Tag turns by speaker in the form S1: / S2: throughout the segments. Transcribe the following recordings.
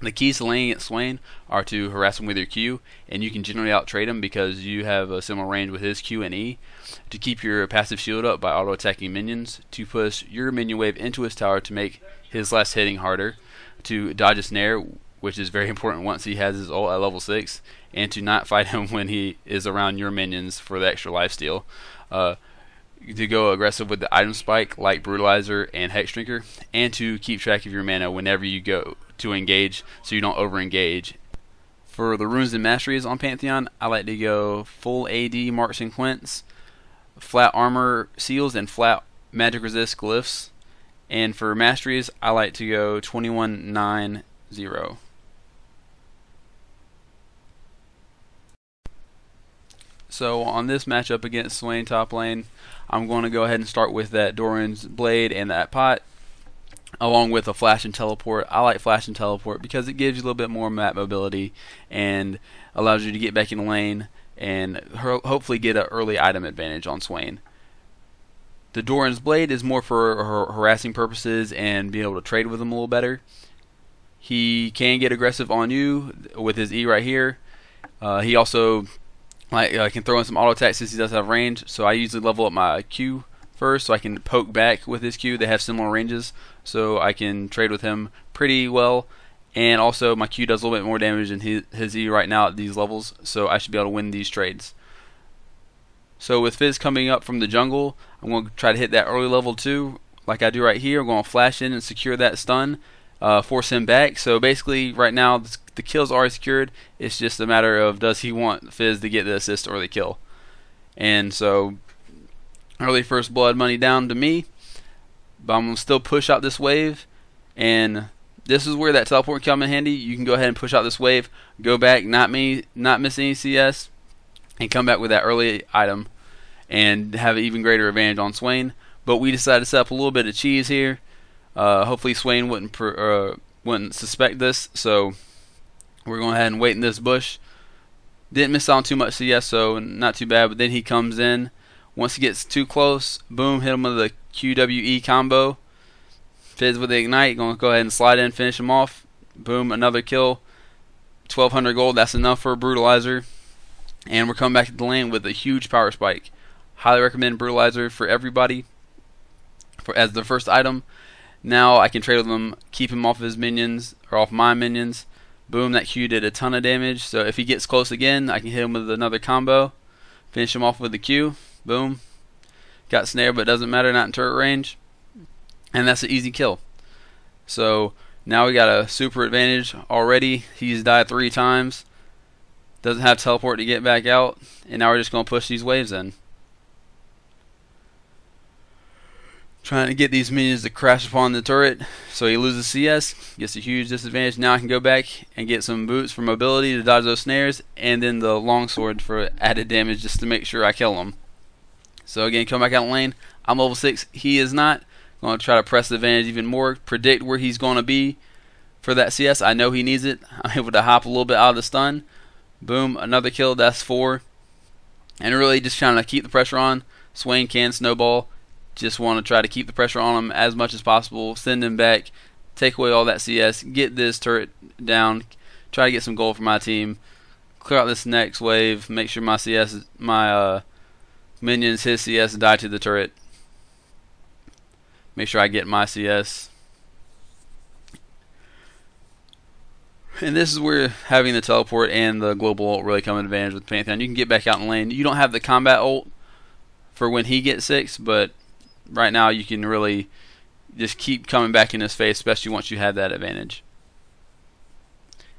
S1: The keys to laning at Swain are to harass him with your Q, and you can generally out-trade him because you have a similar range with his Q and E. To keep your passive shield up by auto-attacking minions, to push your minion wave into his tower to make his last hitting harder, to dodge a snare, which is very important once he has his ult at level 6, and to not fight him when he is around your minions for the extra lifesteal. To go aggressive with the item spike like Brutalizer and Hex Drinker, and to keep track of your mana whenever you go to engage so you don't over engage. For the runes and masteries on Pantheon, I like to go full AD Marks and Quints, flat armor seals, and flat magic resist glyphs. And for masteries, I like to go 21-9-0. So on this matchup against Swain top lane, I'm going to go ahead and start with that Doran's Blade and that pot, along with a flash and teleport. I like flash and teleport because it gives you a little bit more map mobility and allows you to get back in the lane and hopefully get an early item advantage on Swain. The Doran's Blade is more for harassing purposes and being able to trade with him a little better. He can get aggressive on you with his E right here. He also can throw in some auto attack since he does have range, so I usually level up my Q first so I can poke back with his Q. They have similar ranges, so I can trade with him pretty well. And also my Q does a little bit more damage than his E right now at these levels, so I should be able to win these trades. So with Fizz coming up from the jungle, I'm going to try to hit that early level 2 like I do right here. I'm going to flash in and secure that stun, force him back. So basically right now the kill's already secured. It's just a matter of does he want Fizz to get the assist or the kill. And so early first blood money down to me, but I'm going to still push out this wave, and this is where that teleport can come in handy. You can go ahead and push out this wave, go back, not miss any CS, and come back with that early item and have an even greater advantage on Swain. But we decided to set up a little bit of cheese here. Hopefully Swain wouldn't suspect this, so we're going ahead and wait in this bush. Didn't miss out on too much CS, so not too bad. But then he comes in. Once he gets too close, boom, hit him with a QWE combo. Fizz with the ignite, going to go ahead and slide in, finish him off. Boom, another kill. 1200 gold, that's enough for a Brutalizer. And we're coming back to the lane with a huge power spike. Highly recommend Brutalizer for everybody as the first item. Now I can trade with him, keep him off his minions, or off my minions. Boom, that Q did a ton of damage. So if he gets close again, I can hit him with another combo. Finish him off with the Q. Boom. Got snare, but it doesn't matter, not in turret range. And that's an easy kill. So now we got a super advantage already. He's died 3 times. Doesn't have teleport to get back out. And now we're just going to push these waves in. Trying to get these minions to crash upon the turret. So he loses CS. Gets a huge disadvantage. Now I can go back and get some boots for mobility to dodge those snares. And then the longsword for added damage just to make sure I kill him. So again, come back out lane. I'm level 6. He is not. Going to try to press the advantage even more. Predict where he's going to be for that CS. I know he needs it. I'm able to hop a little bit out of the stun. Boom, another kill. That's 4. And really just trying to keep the pressure on. Swain can snowball. Just want to try to keep the pressure on him as much as possible. Send him back. Take away all that CS. Get this turret down. Try to get some gold for my team. Clear out this next wave. Make sure my CS, my minions, his CS die to the turret. Make sure I get my CS. And this is where having the teleport and the global ult really come in advantage with Pantheon. You can get back out in lane. You don't have the combat ult for when he gets 6, but right now you can really just keep coming back in his face, especially once you have that advantage.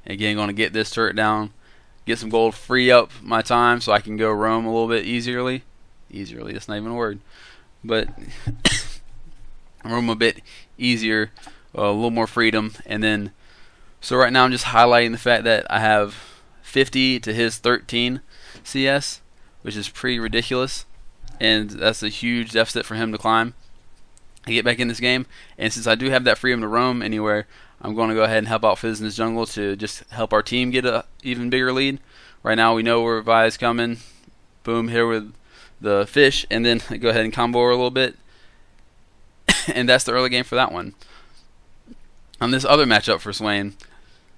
S1: Again, going to get this turret down, get some gold, free up my time so I can go roam a little bit easily. That's not even a word. But roam a bit easier, a little more freedom. And then, so right now I'm just highlighting the fact that I have 50 to his 13 CS, which is pretty ridiculous. And that's a huge deficit for him to climb. I get back in this game, and since I do have that freedom to roam anywhere, I'm going to go ahead and help out Fizz in his jungle to just help our team get a even bigger lead. Right now we know where Vi is coming. Boom, here with the fish, and then go ahead and combo her a little bit. And that's the early game for that one. On this other matchup for Swain,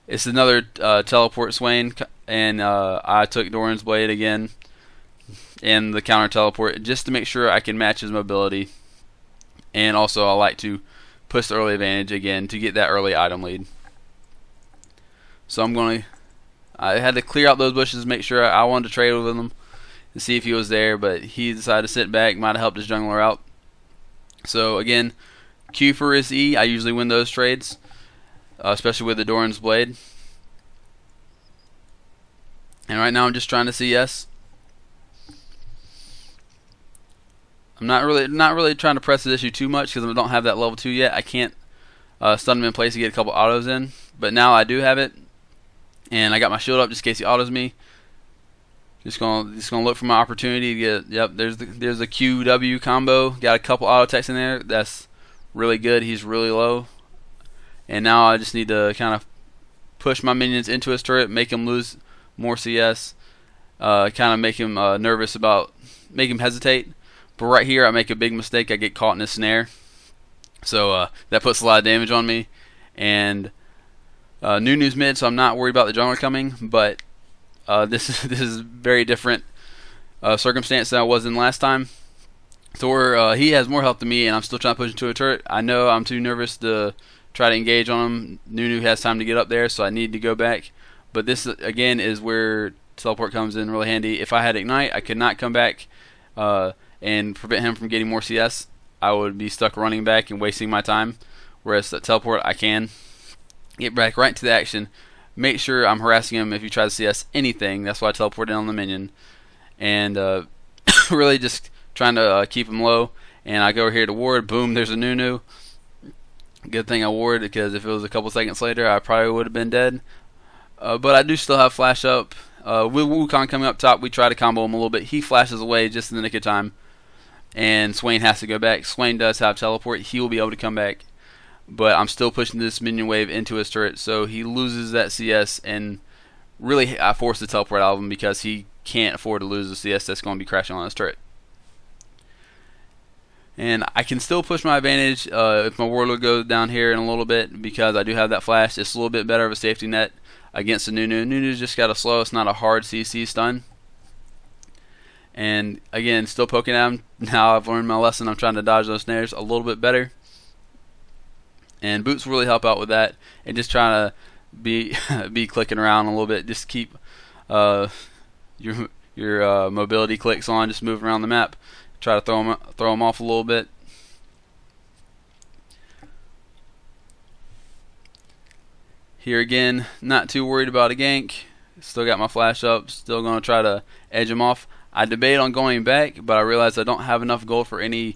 S1: it's another teleport Swain, and I took Doran's Blade again and the counter teleport just to make sure I can match his mobility. And also I like to push the early advantage again to get that early item lead. So I had to clear out those bushes, make sure I wanted to trade with him to see if he was there, but he decided to sit back, might have helped his jungler out. So again, Q for his E, I usually win those trades, especially with the Doran's Blade. And right now I'm just trying to CS. I'm not really trying to press this issue too much because I don't have that level 2 yet. I can't stun him in place to get a couple autos in, but now I do have it, and I got my shield up just in case he autos me. Just gonna look for my opportunity to get. Yep, there's the QW combo. Got a couple auto attacks in there. That's really good. He's really low, and now I just need to kind of push my minions into his turret, make him lose more CS, kind of make him nervous about, make him hesitate. But right here I make a big mistake. I get caught in a snare, so that puts a lot of damage on me. And Nunu's mid, so I'm not worried about the jungler coming. But this is very different circumstance than I was in last time. Thor, he has more health than me, and I'm still trying to push into a turret. I know I'm too nervous to try to engage on him. Nunu has time to get up there, so I need to go back. But this again is where teleport comes in really handy. If I had ignite, I could not come back and prevent him from getting more CS. I would be stuck running back and wasting my time. Whereas the teleport, I can get back right into the action. Make sure I'm harassing him if he tries to CS anything. That's why I teleport in on the minion. And really just trying to keep him low. And I go over here to ward. Boom, there's a Nunu. Good thing I warded, because if it was a couple seconds later, I probably would have been dead. But I do still have flash up. With Wukong coming up top, we try to combo him a little bit. He flashes away just in the nick of time, and Swain has to go back. Swain does have teleport. He will be able to come back, but I'm still pushing this minion wave into his turret, so he loses that CS, and really I forced the teleport out of him because he can't afford to lose the CS that's going to be crashing on his turret. And I can still push my advantage if my warlord goes down here in a little bit, because I do have that flash. It's a little bit better of a safety net against the Nunu. Nunu's just got a slow. It's not a hard CC stun. And again, still poking at him. Now I've learned my lesson. I'm trying to dodge those snares a little bit better. And boots really help out with that. And just trying to be clicking around a little bit. Just keep your mobility clicks on. Just moving around the map. Try to throw them off a little bit. Here again, not too worried about a gank. Still got my flash up. Still going to try to edge him off. I debate on going back, but I realize I don't have enough gold for any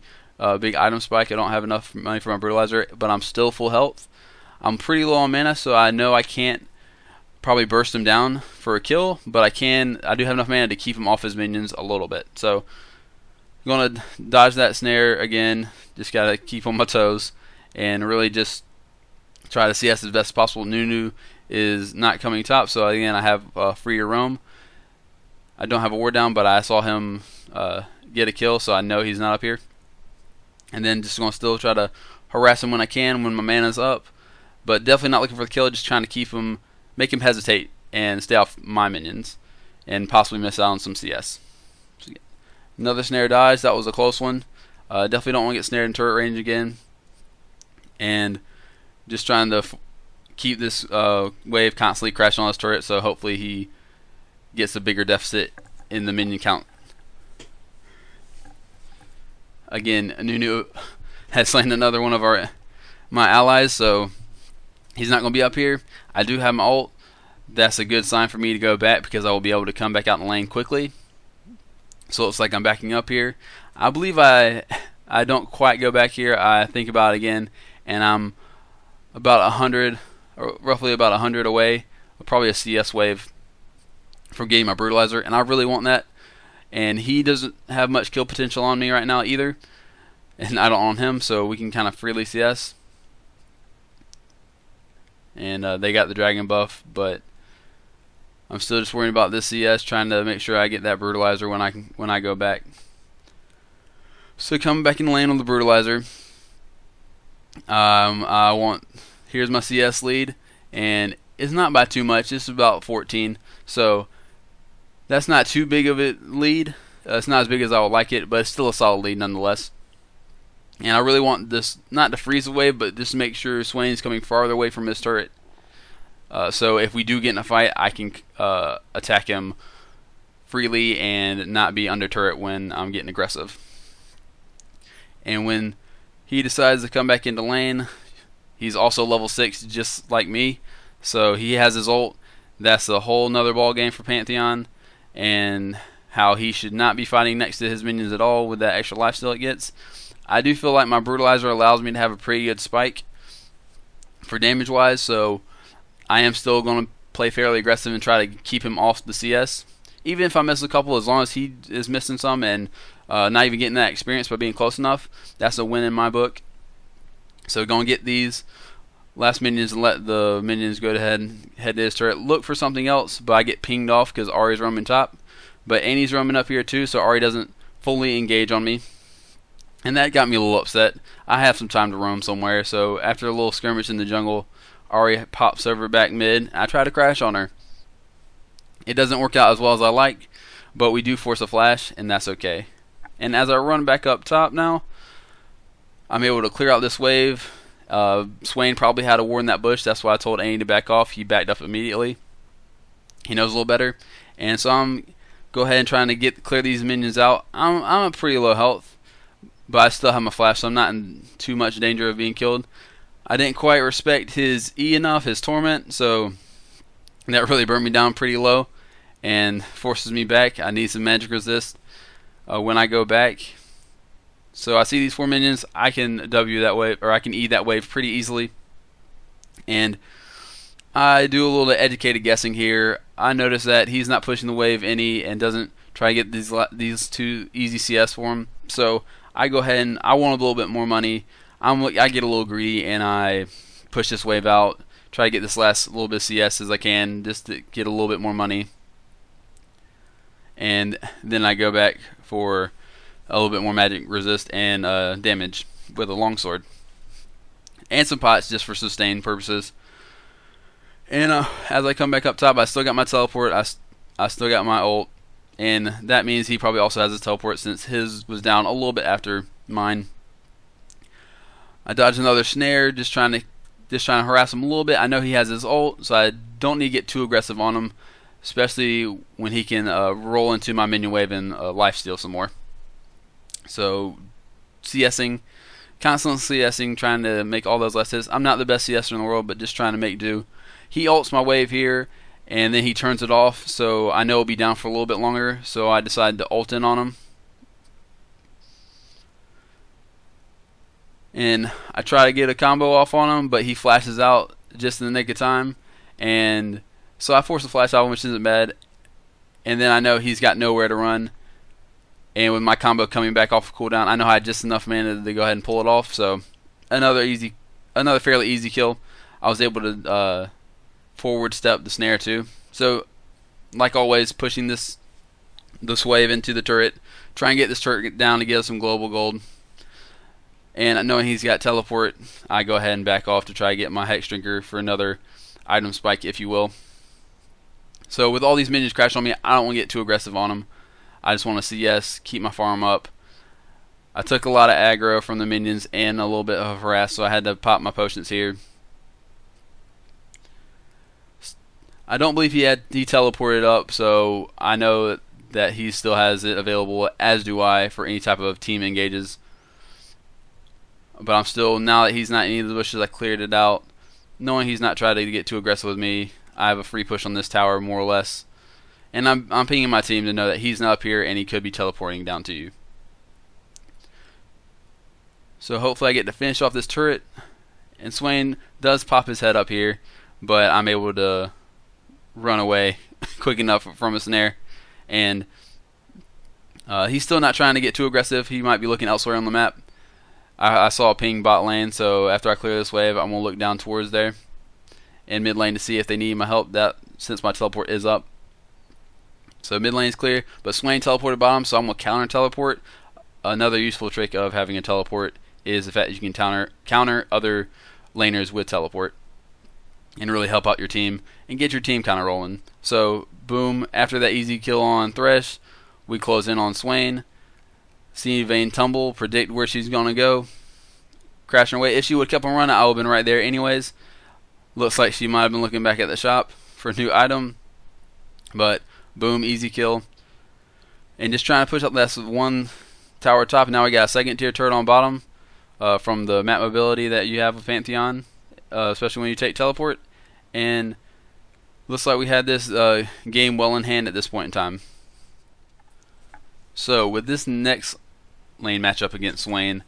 S1: big item spike. I don't have enough money for my brutalizer, but I'm still full health. I'm pretty low on mana, so I know I can't probably burst him down for a kill, but I do have enough mana to keep him off his minions a little bit. So I'm going to dodge that snare again. Just got to keep on my toes and really just try to CS as best as possible. Nunu is not coming top, so again I have free to roam. I don't have a ward down, but I saw him get a kill, so I know he's not up here. And then just going to still try to harass him when I can, when my mana's up. But definitely not looking for the kill, just trying to keep him, make him hesitate and stay off my minions, and possibly miss out on some CS. So, another snare dies. That was a close one. Definitely don't want to get snared in turret range again. And just trying to keep this wave constantly crashing on his turret, so hopefully he gets a bigger deficit in the minion count. Again, Nunu has slain another one of my allies, so he's not going to be up here. I do have my ult. That's a good sign for me to go back, because I will be able to come back out in the lane quickly. So it's like I'm backing up here. I believe I don't quite go back here. I think about it again, and I'm about 100, or roughly about 100 away, probably a CS wave from getting my brutalizer, and I really want that. And he doesn't have much kill potential on me right now either, and I don't on him, so we can kind of freely CS. And they got the dragon buff, but I'm still just worrying about this CS, trying to make sure I get that brutalizer when I go back. So coming back in the lane on the Brutalizer, here's my CS lead, and it's not by too much. It's about 14, so that's not too big of a lead. It's not as big as I would like it, but it's still a solid lead nonetheless. And I really want this not to freeze the wave, but just to make sure Swain's coming farther away from his turret. So if we do get in a fight, I can attack him freely and not be under turret when I'm getting aggressive. And when he decides to come back into lane, he's also level 6 just like me, so he has his ult. That's a whole nother ball game for Pantheon, and how he should not be fighting next to his minions at all with that extra lifesteal it gets. I do feel like my Brutalizer allows me to have a pretty good spike for damage wise, so I am still going to play fairly aggressive and try to keep him off the CS. Even if I miss a couple, as long as he is missing some and not even getting that experience by being close enough, that's a win in my book. So go and get these last minions and let the minions go ahead and head to his turret. Look for something else, but I get pinged off because Ahri's roaming top. But Annie's roaming up here too, so Ahri doesn't fully engage on me. And that got me a little upset. I have some time to roam somewhere, so after a little skirmish in the jungle, Ahri pops over back mid. I try to crash on her. It doesn't work out as well as I like, but we do force a flash, and that's okay. And as I run back up top now, I'm able to clear out this wave. Swain probably had a ward in that bush. That's why I told Annie to back off. He backed up immediately. He knows a little better. And so I'm go ahead and trying to clear these minions out. I'm a pretty low health, but I still have my flash, so I'm not in too much danger of being killed. I didn't quite respect his E enough, his torment, so that really burned me down pretty low and forces me back. I need some magic resist when I go back. So I see these 4 minions. I can W that wave, or I can E that wave pretty easily. And I do a little educated guessing here. I notice that he's not pushing the wave any and doesn't try to get these 2 easy CS for him. So I go ahead and I want a little bit more money. I get a little greedy and I push this wave out. Try to get this last little bit of CS as I can, just to get a little bit more money. And then I go back for a little bit more magic resist and damage with a longsword. And some pots just for sustain purposes. And as I come back up top, I still got my teleport. I still got my ult. And that means he probably also has his teleport since his was down a little bit after mine. I dodged another snare, just trying to harass him a little bit. I know he has his ult, so I don't need to get too aggressive on him, especially when he can roll into my minion wave and lifesteal some more. So CSing, constantly CSing, trying to make all those last hits. I'm not the best CSer in the world, but just trying to make do. He ults my wave here, and then he turns it off, so I know he'll be down for a little bit longer, so I decide to ult in on him. And I try to get a combo off on him, but he flashes out just in the nick of time. And so I force a flash out, which isn't bad. And then I know he's got nowhere to run. And with my combo coming back off of cooldown, I know I had just enough mana to go ahead and pull it off. So another fairly easy kill. I was able to forward step the snare too. So like always, pushing this wave into the turret, try and get this turret down to get us some global gold. And knowing he's got teleport, I go ahead and back off to try to get my Hex Drinker for another item spike, if you will. So with all these minions crashing on me, I don't want to get too aggressive on them. I just want to CS, keep my farm up. I took a lot of aggro from the minions and a little bit of harass, so I had to pop my potions here. I don't believe he teleported up, so I know that he still has it available, as do I, for any type of team engages. But I'm still, now that he's not in any of the bushes, I cleared it out. Knowing he's not trying to get too aggressive with me, I have a free push on this tower, more or less. And I'm pinging my team to know that he's not up here and he could be teleporting down to you. So hopefully I get to finish off this turret. And Swain does pop his head up here, but I'm able to run away quick enough from a snare. And he's still not trying to get too aggressive. He might be looking elsewhere on the map. I saw a ping bot lane, so after I clear this wave, I'm going to look down towards there in mid lane to see if they need my help, since my teleport is up. So mid lane is clear, but Swain teleported bottom, so I'm going to counter teleport another useful trick of having a teleport is the fact that you can counter other laners with teleport and really help out your team and get your team kind of rolling. So boom, after that easy kill on Thresh, we close in on Swain. See Vayne tumble, predict where she's going to go, crashing away. If she would have kept on running, I would have been right there anyways. Looks like she might have been looking back at the shop for a new item, but boom, easy kill. And just trying to push up that one tower top. Now we got a second tier turret on bottom from the map mobility that you have with Pantheon, especially when you take teleport. And looks like we had this game well in hand at this point in time. So with this next lane matchup against Swain,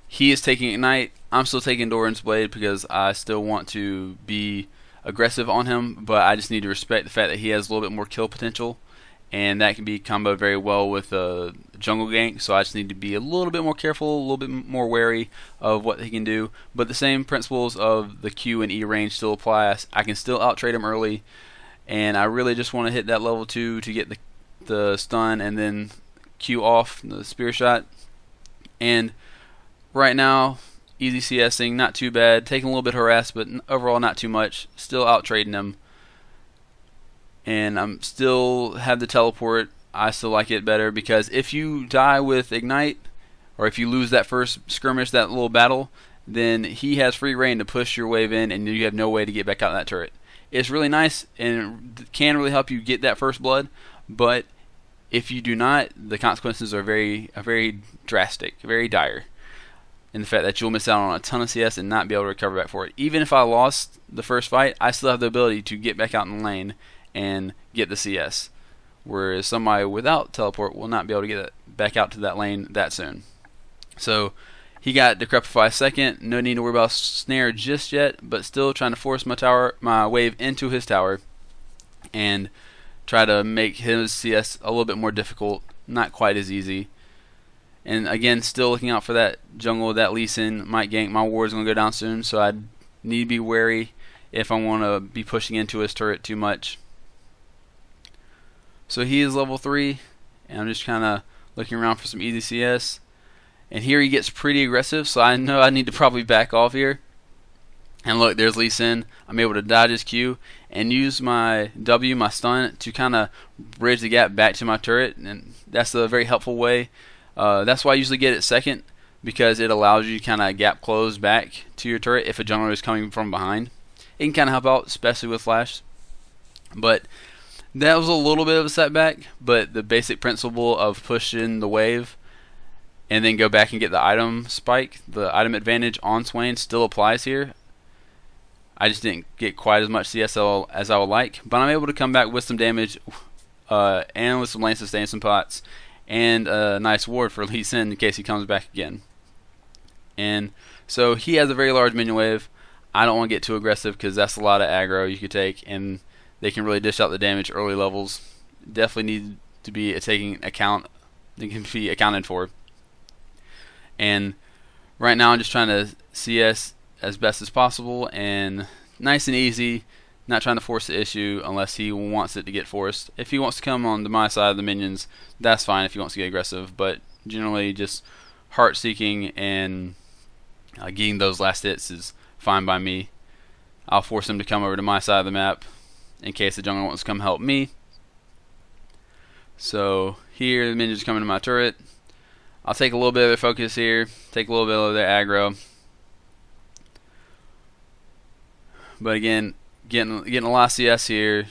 S1: he is taking Ignite. I'm still taking Doran's Blade because I still want to be aggressive on him, but I just need to respect the fact that he has a little bit more kill potential, and that can be comboed very well with a jungle gank. So I just need to be a little bit more careful, a little bit more wary of what he can do. But the same principles of the Q and E range still apply. I can still out-trade him early, and I really just want to hit that level 2 to get the stun and then Q off the spear shot. And right now, easy CSing, not too bad. Taking a little bit harassed, but overall not too much. Still out trading him, and I'm still have the teleport. I still like it better because if you die with Ignite, or if you lose that first skirmish, that little battle, then he has free reign to push your wave in, and you have no way to get back out of that turret. It's really nice and can really help you get that first blood, but if you do not, the consequences are very drastic, very dire, in the fact that you'll miss out on a ton of CS and not be able to recover back for it. Even if I lost the first fight, I still have the ability to get back out in the lane and get the CS, whereas somebody without teleport will not be able to get back out to that lane that soon. So he got Decrepify second. No need to worry about Snare just yet, but still trying to force my wave into his tower and try to make his CS a little bit more difficult, not quite as easy. And again, still looking out for that jungle, that Lee Sin might gank. My ward is going to go down soon, so I need to be wary if I want to be pushing into his turret too much. So he is level 3, and I'm just kind of looking around for some easy CS. And here he gets pretty aggressive, so I know I need to probably back off here. And look, there's Lee Sin. I'm able to dodge his Q and use my W, my stun, to kind of bridge the gap back to my turret, and that's a very helpful way. That's why I usually get it second, because it allows you to kind of gap close back to your turret if a jungler is coming from behind. It can kind of help out, especially with flash. But that was a little bit of a setback, but the basic principle of pushing the wave and then go back and get the item spike, the item advantage on Swain, still applies here. I just didn't get quite as much CSL as I would like, but I'm able to come back with some damage and with some lane sustain, some pots, and a nice ward for Lee Sin in case he comes back again. And so he has a very large minion wave. I don't want to get too aggressive because that's a lot of aggro you could take, and they can really dish out the damage early levels. Definitely need to be taking account. They can be accounted for. And right now I'm just trying to CS as best as possible and nice and easy, not trying to force the issue unless he wants it to get forced. If he wants to come on to my side of the minions, that's fine if he wants to get aggressive, but generally just heart seeking and getting those last hits is fine by me. I'll force him to come over to my side of the map in case the jungler wants to come help me. So here the minions coming to my turret. I'll take a little bit of their focus here, take a little bit of their aggro. But again, getting a lot of CS here,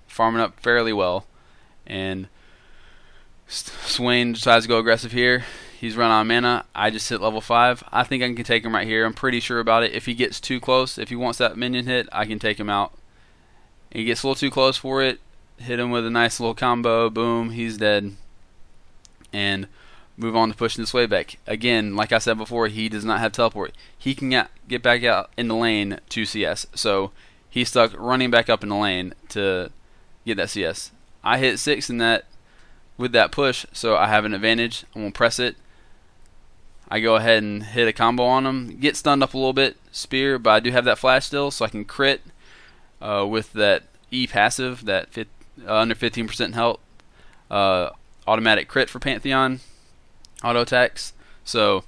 S1: farming up fairly well. And Swain decides to go aggressive here. He's run out of mana. I just hit level 5. I think I can take him right here. I'm pretty sure about it. If he gets too close, if he wants that minion hit, I can take him out. He gets a little too close for it. Hit him with a nice little combo. Boom, he's dead. And move on to pushing this wave back. Again, like I said before, he does not have teleport. He can get back out in the lane to CS. So he's stuck running back up in the lane to get that CS. I hit 6 in that with that push, so I have an advantage. I'm going to press it. I go ahead and hit a combo on him. Get stunned up a little bit, spear, but I do have that flash still, so I can crit with that E passive, that under 15% health automatic crit for Pantheon. auto attacks. So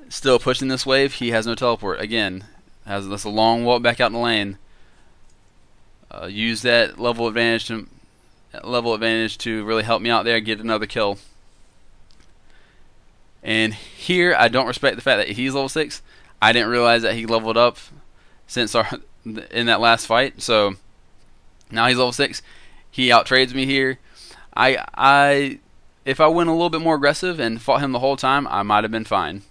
S1: still pushing this wave. He has no teleport. Again, has this a long walk back out in the lane. Use that level advantage to really help me out there, get another kill. And here I don't respect the fact that he's level 6. I didn't realize that he leveled up since in that last fight. So now he's level 6. He outtrades me here. If I went a little bit more aggressive and fought him the whole time, I might have been fine.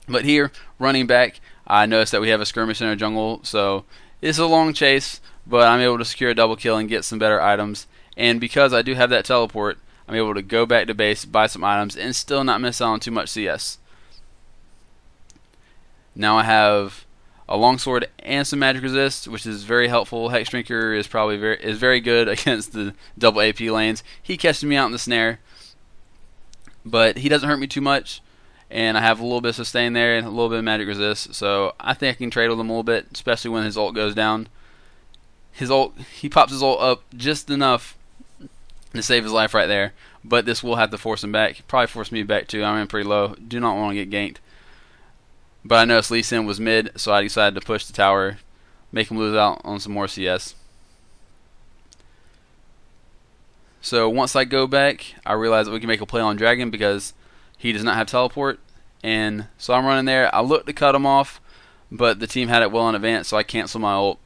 S1: But here, running back, I noticed that we have a skirmish in our jungle, so it's a long chase, but I'm able to secure a double kill and get some better items. And because I do have that teleport, I'm able to go back to base, buy some items, and still not miss out on too much CS. Now I have a longsword and some magic resist, which is very helpful. Hex Drinker is very good against the double AP lanes. He catches me out in the snare, but he doesn't hurt me too much, and I have a little bit of sustain there and a little bit of magic resist, so I think I can trade with him a little bit, especially when his ult goes down. He pops his ult up just enough to save his life right there, but this will have to force him back. Probably force me back too. I'm in pretty low. Do not want to get ganked. But I noticed Lee Sin was mid, so I decided to push the tower, make him lose out on some more CS. So once I go back, I realize that we can make a play on Dragon because he does not have teleport. And so I'm running there. I looked to cut him off, but the team had it well in advance, so I cancel my ult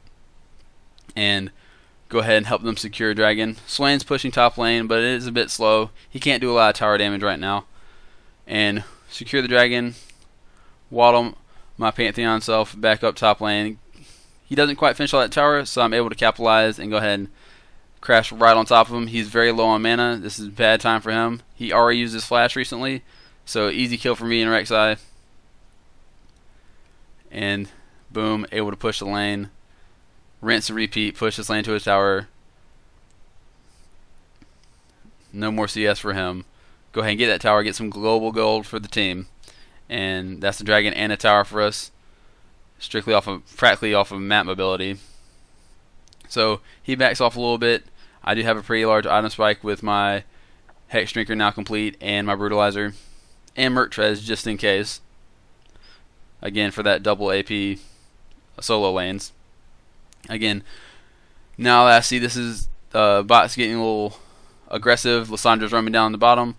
S1: and go ahead and help them secure Dragon. Swain's pushing top lane, but it is a bit slow. He can't do a lot of tower damage right now. And secure the Dragon. Waddle my Pantheon self back up top lane. He doesn't quite finish all that tower, so I'm able to capitalize and go ahead and crash right on top of him. He's very low on mana. This is a bad time for him. He already used his flash recently, so easy kill for me in Rek'Sai. And boom, able to push the lane. Rinse and repeat, push this lane to his tower. No more CS for him. Go ahead and get that tower, get some global gold for the team. And that's the Dragon and a tower for us, practically off of map mobility. So he backs off a little bit. I do have a pretty large item spike with my Hex Drinker now complete and my Brutalizer and Merc Trez just in case. Again, for that double AP solo lanes. Again, now that I see this is bot's getting a little aggressive, Lissandra's running down the bottom.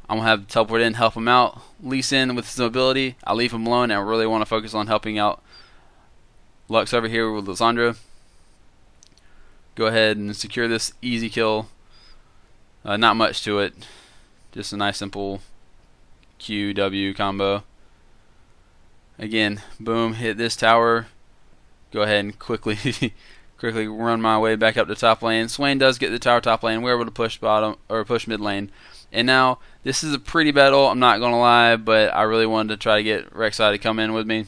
S1: I'm going to have to teleport in, help him out. Lee Sin with his mobility. I leave him alone and I really want to focus on helping out Lux over here with Lissandra. Go ahead and secure this easy kill. Not much to it. Just a nice simple QW combo. Again, boom, hit this tower. Go ahead and quickly run my way back up to top lane. Swain does get the tower top lane. We're able to push push mid lane. And now, this is a pretty bad ult, I'm not going to lie, but I really wanted to try to get Rek'Sai to come in with me.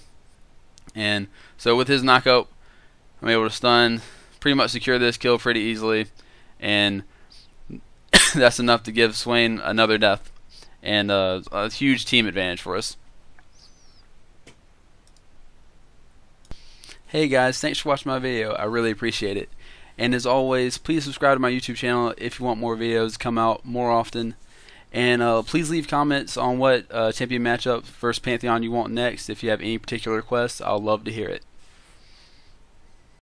S1: And so with his knockout, I'm able to stun, pretty much secure this kill pretty easily. And that's enough to give Swain another death. And a huge team advantage for us. Hey guys, thanks for watching my video. I really appreciate it. And as always, please subscribe to my YouTube channel if you want more videos to come out more often. And please leave comments on what champion matchup versus Pantheon you want next. If you have any particular requests, I'll love to hear it.